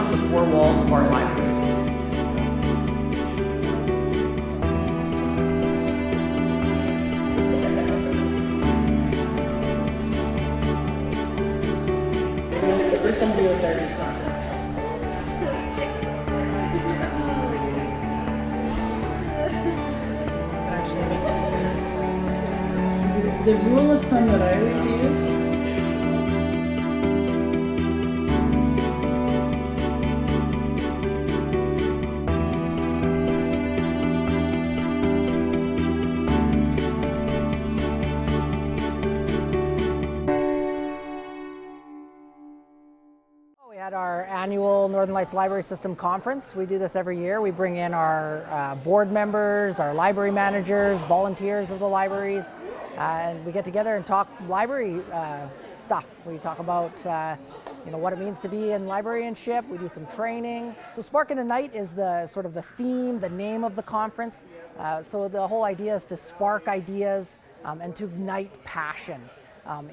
the four walls of our libraries. If there's somebody out there who's not the rule of thumb that I always use. We had our annual Northern Lights Library System Conference. We do this every year. We bring in our board members, our library managers, volunteers of the libraries, and we get together and talk library stuff. We talk about what it means to be in librarianship. We do some training. So Spark and Ignite is the sort of the theme, the name of the conference. So the whole idea is to spark ideas and to ignite passion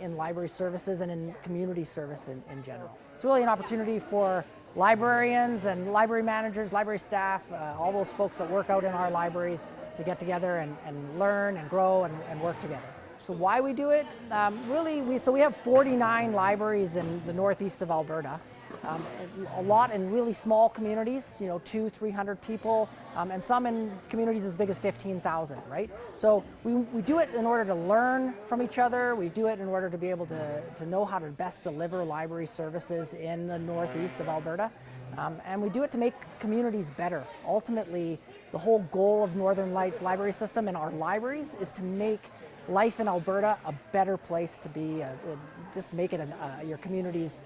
in library services and in community service in general. It's really an opportunity for librarians and library managers, library staff, all those folks that work out in our libraries to get together and learn and grow and work together. So why we do it? We have 49 libraries in the northeast of Alberta. A lot in really small communities, 200-300 people, and some in communities as big as 15,000, right? So we do it in order to learn from each other. We do it in order to be able to know how to best deliver library services in the northeast of Alberta. And we do it to make communities better. Ultimately, the whole goal of Northern Lights Library System and our libraries is to make life in Alberta a better place to be, just make it your communities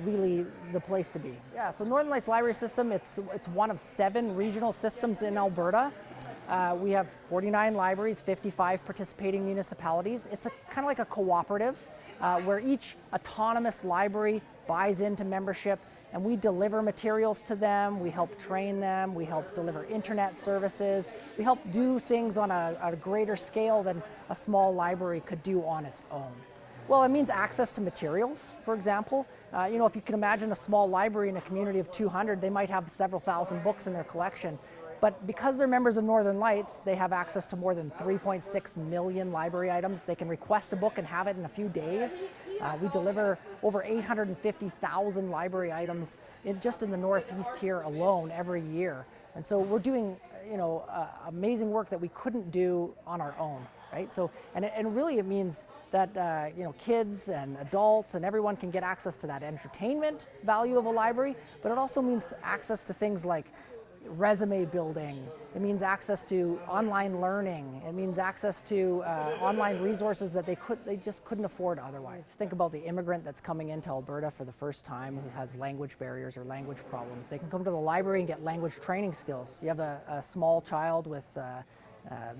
really the place to be. Yeah, so Northern Lights Library System, it's one of 7 regional systems in Alberta. We have 49 libraries, 55 participating municipalities. It's kind of like a cooperative where each autonomous library buys into membership and we deliver materials to them, we help train them, we help deliver internet services, we help do things on a greater scale than a small library could do on its own. Well, it means access to materials, for example. If you can imagine a small library in a community of 200, they might have several thousand books in their collection. But because they're members of Northern Lights, they have access to more than 3.6 million library items. They can request a book and have it in a few days. We deliver over 850,000 library items just in the Northeast here alone every year. And so we're doing amazing work that we couldn't do on our own. Right? So, and really it means that kids and adults and everyone can get access to that entertainment value of a library, but it also means access to things like resume building. It means access to online learning. It means access to online resources that they just couldn't afford otherwise. Think about the immigrant that's coming into Alberta for the first time who has language barriers or language problems. They can come to the library and get language training skills. You have a small child with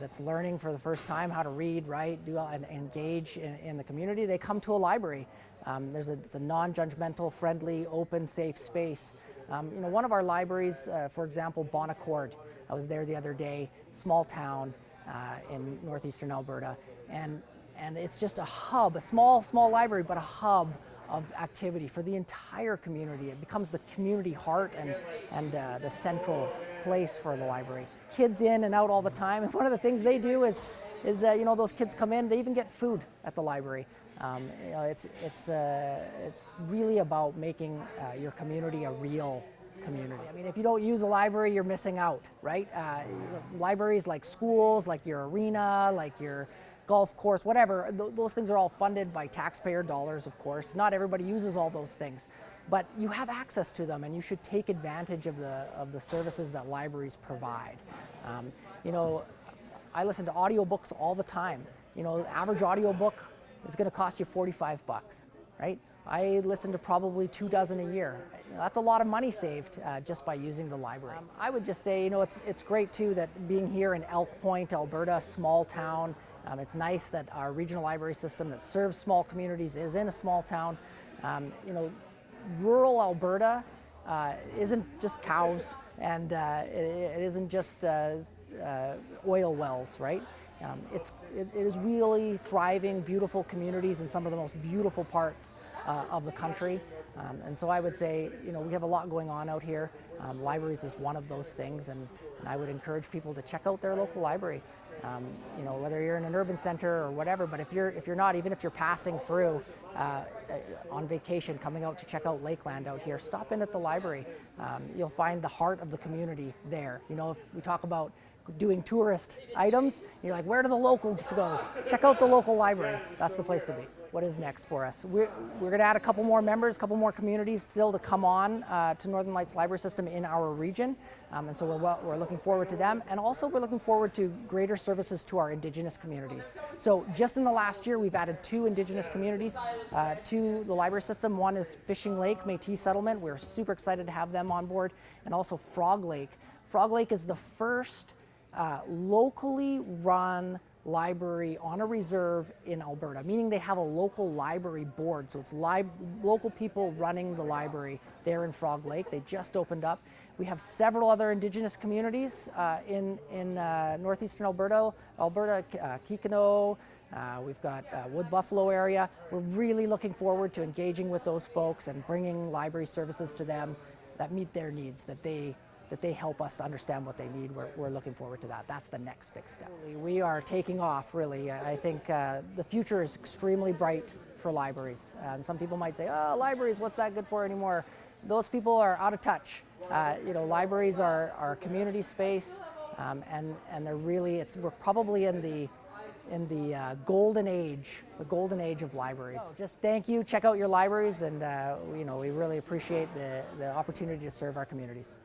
that's learning for the first time how to read, write, and engage in the community. They come to a library. It's a non-judgmental, friendly, open, safe space. One of our libraries, for example, Bon Accord, I was there the other day, small town in northeastern Alberta, and it's just a hub, a small library, but a hub of activity for the entire community. It becomes the community heart and the central place for the library. Kids in and out all the time, and one of the things they do is those kids come in, they even get food at the library. It's really about making your community a real community. I mean, if you don't use a library, you're missing out, right? Libraries like schools, like your arena, like your golf course, whatever, those things are all funded by taxpayer dollars, of course. Not everybody uses all those things, but you have access to them and you should take advantage of the services that libraries provide. I listen to audiobooks all the time. The average audiobook is going to cost you $45, right? I listen to probably 24 a year. That's a lot of money saved just by using the library. I would just say, it's great too that being here in Elk Point, Alberta, a small town, it's nice that our regional library system that serves small communities is in a small town. Rural Alberta isn't just cows and it isn't just oil wells, right? It is really thriving, beautiful communities in some of the most beautiful parts of the country. And so I would say, we have a lot going on out here. Libraries is one of those things, and I would encourage people to check out their local library. Whether you're in an urban center or whatever, but if you're not, even if you're passing through on vacation, coming out to check out Lakeland out here, stop in at the library. You'll find the heart of the community there. If we talk about doing tourist items, you're like, where do the locals go? Check out the local library. That's the place to be. What is next for us? We're going to add a couple more members, a couple more communities still to come on to Northern Lights Library System in our region. And so we're looking forward to them. And also we're looking forward to greater services to our Indigenous communities. So just in the last year, we've added 2 Indigenous communities to the library system. One is Fishing Lake Métis Settlement. We're super excited to have them on board. And also Frog Lake. Frog Lake is the first locally run library on a reserve in Alberta, meaning they have a local library board. So it's local people running the library there in Frog Lake. They just opened up. We have several other Indigenous communities in northeastern Alberta, Kikino. We've got Wood Buffalo area. We're really looking forward to engaging with those folks and bringing library services to them that meet their needs, that they help us to understand what they need. We're looking forward to that. That's the next big step. We are taking off, really. I think the future is extremely bright for libraries. Some people might say, oh, libraries, what's that good for anymore? Those people are out of touch. Libraries are community space, and they're really, we're probably in the golden age of libraries. So just thank you, check out your libraries, and we really appreciate the opportunity to serve our communities.